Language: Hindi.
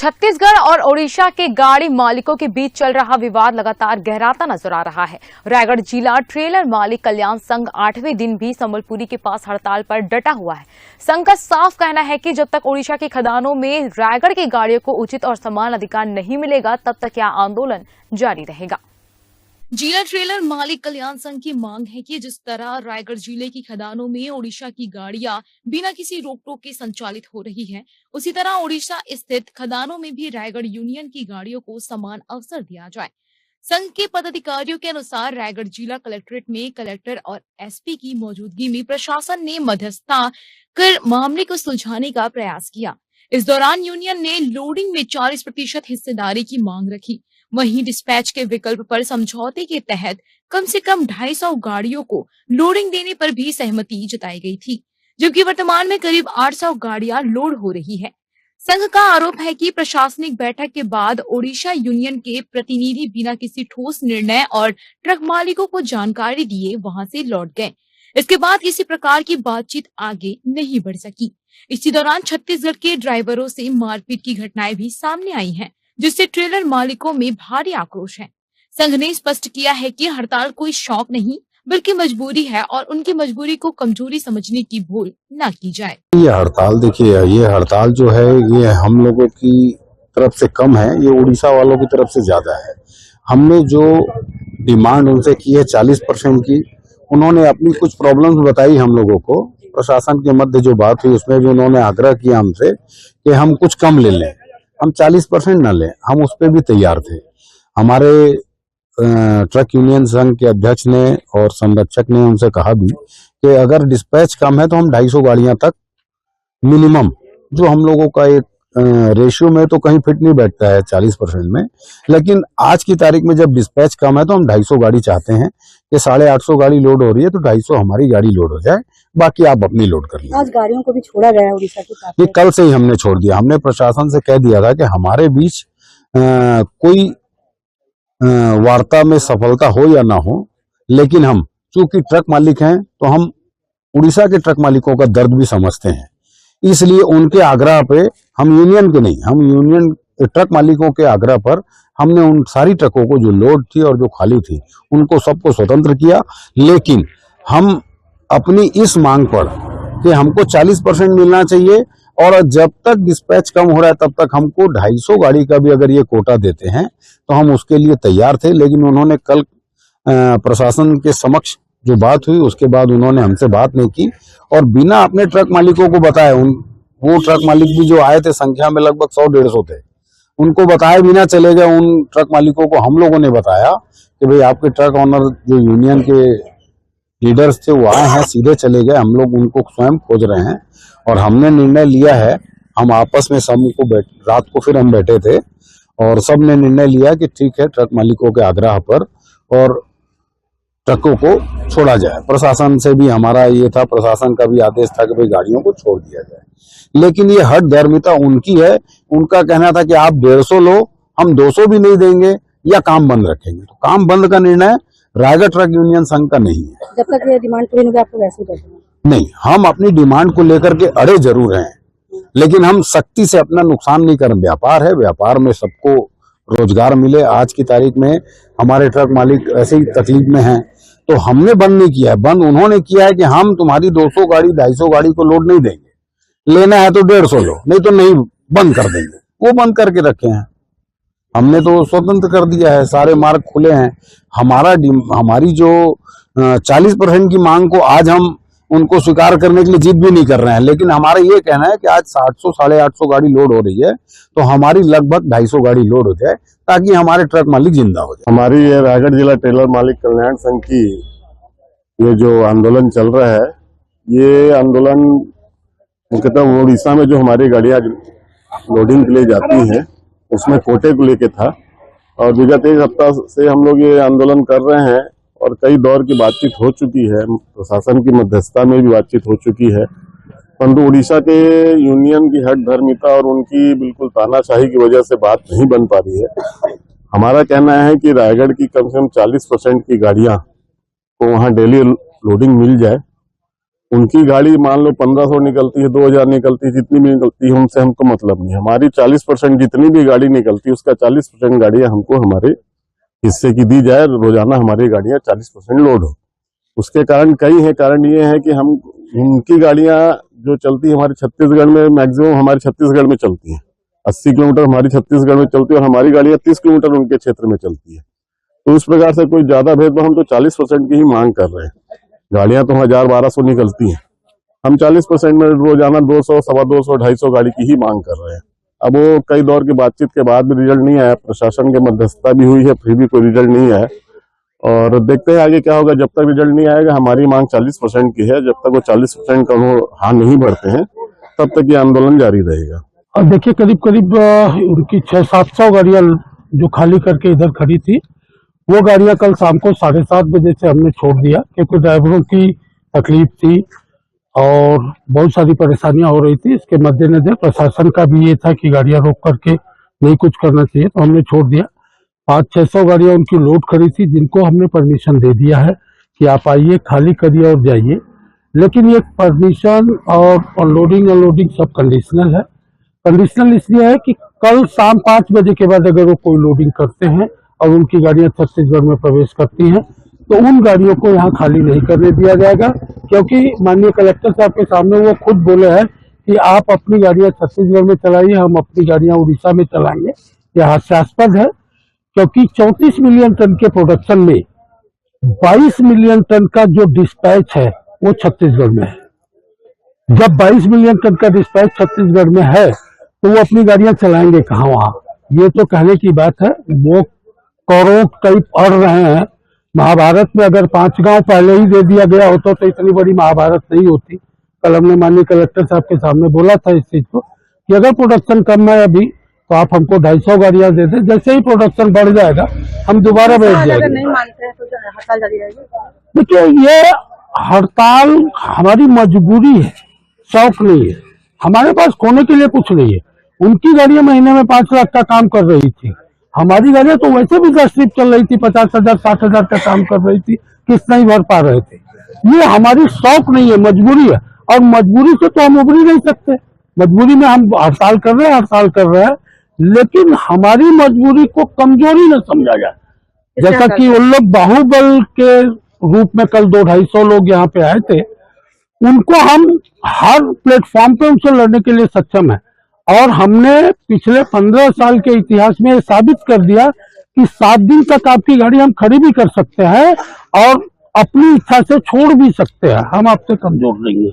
छत्तीसगढ़ और ओडिशा के गाड़ी मालिकों के बीच चल रहा विवाद लगातार गहराता नजर आ रहा है। रायगढ़ जिला ट्रेलर मालिक कल्याण संघ 8वें दिन भी संबलपुरी के पास हड़ताल पर डटा हुआ है। संघ का साफ कहना है कि जब तक ओडिशा की खदानों में रायगढ़ की गाड़ियों को उचित और समान अधिकार नहीं मिलेगा, तब तक यह आंदोलन जारी रहेगा। जिला ट्रेलर मालिक कल्याण संघ की मांग है कि जिस तरह रायगढ़ जिले की खदानों में ओडिशा की गाड़ियां बिना किसी रोक टोक के संचालित हो रही हैं, उसी तरह ओडिशा स्थित खदानों में भी रायगढ़ यूनियन की गाड़ियों को समान अवसर दिया जाए। संघ के पदाधिकारियों के अनुसार रायगढ़ जिला कलेक्ट्रेट में कलेक्टर और एसपी की मौजूदगी में प्रशासन ने मध्यस्थता कर मामले को सुलझाने का प्रयास किया। इस दौरान यूनियन ने लोडिंग में 40% हिस्सेदारी की मांग रखी। वहीं डिस्पैच के विकल्प पर समझौते के तहत कम से कम 250 गाड़ियों को लोडिंग देने पर भी सहमति जताई गई थी, जबकि वर्तमान में करीब 800 गाड़ियां लोड हो रही है। संघ का आरोप है कि प्रशासनिक बैठक के बाद ओडिशा यूनियन के प्रतिनिधि बिना किसी ठोस निर्णय और ट्रक मालिकों को जानकारी दिए वहां से लौट गए। इसके बाद किसी प्रकार की बातचीत आगे नहीं बढ़ सकी। इसी दौरान छत्तीसगढ़ के ड्राइवरों से मारपीट की घटनाएं भी सामने आई हैं, जिससे ट्रेलर मालिकों में भारी आक्रोश है। संघ ने स्पष्ट किया है कि हड़ताल कोई शौक नहीं बल्कि मजबूरी है और उनकी मजबूरी को कमजोरी समझने की भूल न की जाए। ये हड़ताल देखिए, ये हड़ताल जो है ये हम लोगों की तरफ से कम है, ये उड़ीसा वालों की तरफ से ज्यादा है। हमने जो डिमांड उनसे की है 40% की, उन्होंने अपनी कुछ प्रॉब्लम्स बताई हम लोगों को। प्रशासन के मध्य जो बात हुई उसमें भी उन्होंने आग्रह किया हमसे कि हम कुछ कम ले लें, हम 40% न लें। हम उस पर भी तैयार थे। हमारे ट्रक यूनियन संघ के अध्यक्ष ने और संरक्षक ने उनसे कहा भी कि अगर डिस्पैच कम है तो हम 250 गाड़ियां तक मिनिमम, जो हम लोगों का एक रेशियो में तो कहीं फिट नहीं बैठता है 40% में, लेकिन आज की तारीख में जब डिस्पैच कम है तो हम 250 गाड़ी चाहते हैं कि 850 गाड़ी लोड हो रही है तो 250 हमारी गाड़ी लोड हो जाए, बाकी आप अपनी लोड कर लीजिए। आज गाड़ियों को भी छोड़ा गया है उड़ीसा की तरफ। ये कल से ही हमने छोड़ दिया। हमने प्रशासन से कह दिया था कि हमारे बीच कोई वार्ता में सफलता हो या ना हो, लेकिन हम चूंकि ट्रक मालिक हैं तो हम उड़ीसा के ट्रक मालिकों का दर्द भी समझते हैं। इसलिए उनके आग्रह पे, हम यूनियन के नहीं, हम यूनियन ट्रक मालिकों के आग्रह पर हमने उन सारी ट्रकों को जो लोड थी और जो खाली थी उनको सबको स्वतंत्र किया। लेकिन हम अपनी इस मांग पर कि हमको 40% मिलना चाहिए और जब तक डिस्पैच कम हो रहा है तब तक हमको 250 गाड़ी का भी अगर ये कोटा देते हैं तो हम उसके लिए तैयार थे। लेकिन उन्होंने कल प्रशासन के समक्ष जो बात हुई उसके बाद उन्होंने हमसे बात नहीं की और बिना अपने ट्रक मालिकों को बताए, वो ट्रक मालिक भी जो आए थे संख्या में लगभग 100-150 थे, उनको बताए बिना चले गए। उन ट्रक मालिकों को हम लोगों ने बताया कि भाई आपके ट्रक ऑनर जो यूनियन के लीडर्स थे वो आए हैं, सीधे चले गए। हम लोग उनको स्वयं खोज रहे हैं और हमने निर्णय लिया है, हम आपस में सब को रात को फिर हम बैठे थे और सब ने निर्णय लिया कि ठीक है, ट्रक मालिकों के आग्रह पर और ट्रकों को छोड़ा जाए। प्रशासन से भी हमारा ये था, प्रशासन का भी आदेश था कि भाई गाड़ियों को छोड़ दिया जाए। लेकिन ये हठ धर्मिता उनकी है। उनका कहना था कि आप 150 लो, हम 200 भी नहीं देंगे या काम बंद रखेंगे। तो काम बंद का निर्णय रायगढ़ ट्रक यूनियन संघ का नहीं है। जब तक ये डिमांड पूरी नहीं होगी आपको वैसे ही नहीं, हम अपनी डिमांड को लेकर के अड़े जरूर हैं, लेकिन हम सख्ती से अपना नुकसान नहीं कर। व्यापार है, व्यापार में सबको रोजगार मिले। आज की तारीख में हमारे ट्रक मालिक ऐसे ही तकलीफ में हैं, तो हमने बंद नहीं किया है। बंद उन्होंने किया है कि हम तुम्हारी 200 गाड़ी 250 गाड़ी को लोड नहीं देंगे, लेना है तो 150 लो, नहीं तो नहीं, बंद कर देंगे। वो बंद करके रखे हैं, हमने तो स्वतंत्र कर दिया है, सारे मार्ग खुले हैं। हमारी जो 40% की मांग को आज हम उनको स्वीकार करने के लिए जिद भी नहीं कर रहे हैं, लेकिन हमारा ये कहना है कि आज 800 850 गाड़ी लोड हो रही है तो हमारी लगभग 250 गाड़ी लोड हो जाए ताकि हमारे ट्रक मालिक जिंदा हो जाए। हमारी ये रायगढ़ जिला ट्रेलर मालिक कल्याण संघ की ये जो आंदोलन चल रहा है, ये आंदोलन मुख्यतः उड़ीसा में जो हमारी गाड़ियां लोडिंग के लिए जाती हैं उसमें कोटे को लेके था और विगत एक हफ्ता से हम लोग ये आंदोलन कर रहे हैं और कई दौर की बातचीत हो चुकी है, प्रशासन की मध्यस्थता में भी बातचीत हो चुकी है, परंतु उड़ीसा के यूनियन की हठ धर्मिता और उनकी बिल्कुल तानाशाही की वजह से बात नहीं बन पा रही है। हमारा कहना है कि रायगढ़ की कम से कम 40% की गाड़ियां को वहां डेली लोडिंग मिल जाए, उनकी गाड़ी मान लो 1500 निकलती है, 2000 निकलती है, जितनी भी निकलती है उनसे हमको मतलब नहीं। हमारी 40% जितनी भी गाड़ी निकलती है उसका 40% गाड़ियां हमको हमारे हिस्से की दी जाए, रोजाना हमारी गाड़ियां 40% लोड हो। उसके कारण कई है, कारण ये है कि हम उनकी गाड़ियां जो चलती है हमारे छत्तीसगढ़ में, मैक्सिमम हमारे छत्तीसगढ़ में चलती है। 80 किलोमीटर हमारी छत्तीसगढ़ में चलती है और हमारी गाड़ियां 30 किलोमीटर उनके क्षेत्र में चलती है। तो उस प्रकार से कोई ज्यादा भेदभाव, हम तो 40% की ही मांग कर रहे हैं। गाड़ियां तो 1000-1200 निकलती हैं, हम 40% में रोजाना 200, 250, 250 गाड़ी की ही मांग कर रहे हैं। अब वो कई दौर की बातचीत के बाद भी रिजल्ट नहीं आया, प्रशासन के मध्यस्थता भी हुई है, फिर भी कोई रिजल्ट नहीं आया। और देखते हैं आगे क्या होगा। जब तक रिजल्ट नहीं आएगा, हमारी मांग 40% की है, जब तक वो 40% का वो हाँ नहीं बढ़ते हैं तब तक ये आंदोलन जारी रहेगा। और देखिए करीब करीब उनकी 600-700 गाड़ियां जो खाली करके इधर खड़ी थी, वो गाड़ियां कल शाम को 7:30 बजे से हमने छोड़ दिया, क्योंकि ड्राइवरों की तकलीफ थी और बहुत सारी परेशानियां हो रही थी। इसके मद्देनजर प्रशासन का भी ये था कि गाड़ियां रोक करके नहीं कुछ करना चाहिए, तो हमने छोड़ दिया। 500-600 गाड़ियां उनकी लोड खड़ी थी, जिनको हमने परमिशन दे दिया है कि आप आइए, खाली करिए और जाइए। लेकिन ये परमिशन और अनलोडिंग अनलोडिंग सब कंडीशनल है। कंडीशनल इसलिए है कि कल शाम 5 बजे के बाद अगर वो कोई लोडिंग करते हैं और उनकी गाड़ियां छत्तीसगढ़ में प्रवेश करती हैं, तो उन गाड़ियों को यहाँ खाली नहीं करने दिया जाएगा, क्योंकि माननीय कलेक्टर साहब के सामने वो खुद बोले हैं कि आप अपनी गाड़ियां छत्तीसगढ़ में चलाइए, हम अपनी गाड़ियां उड़ीसा में चलाएंगे। यह हास्यास्पद है, क्योंकि 34 मिलियन टन के प्रोडक्शन में 22 मिलियन टन का जो डिस्पैच है वो छत्तीसगढ़ में है। जब 22 मिलियन टन का डिस्पैच छत्तीसगढ़ में है तो वो अपनी गाड़ियां चलाएंगे कहाँ वहां? ये तो कहने की बात है। वो कौरव कई पढ़ रहे हैं। महाभारत में अगर 5 गांव पहले ही दे दिया गया होता तो इतनी बड़ी महाभारत नहीं होती। कल हमने माननीय कलेक्टर साहब के सामने बोला था इस चीज को कि अगर प्रोडक्शन कम है अभी तो आप हमको 250 गाड़ियां दे दें, जैसे ही प्रोडक्शन बढ़ जाएगा हम दोबारा भेज जाएंगे। नहीं मानते हैं तो हड़ताल जारी रहेगी। देखिए, ये हड़ताल हमारी मजबूरी है, शौक नहीं है। हमारे पास खोने के लिए कुछ नहीं है। उनकी गाड़ियां महीने में 5 लाख का काम कर रही थी, हमारी गाड़ियां तो वैसे भी 10 ट्रिप चल रही थी, 50,000 60,000 का काम कर रही थी, किस्त नहीं भर पा रहे थे। ये हमारी शौक नहीं है, मजबूरी है। और मजबूरी से तो हम उभर ही नहीं सकते। मजबूरी में हम हड़ताल कर रहे हैं, लेकिन हमारी मजबूरी को कमजोरी न समझा जाए। जैसा कि उन लोग बाहुबल के रूप में कल 200-250 लोग यहाँ पे आए थे, उनको हम हर प्लेटफॉर्म पे उनसे लड़ने के लिए सक्षम है। और हमने पिछले 15 साल के इतिहास में साबित कर दिया कि 7 दिन तक आपकी गाड़ी हम खड़ी भी कर सकते हैं और अपनी इच्छा से छोड़ भी सकते हैं। हम आपसे कमजोर नहीं है।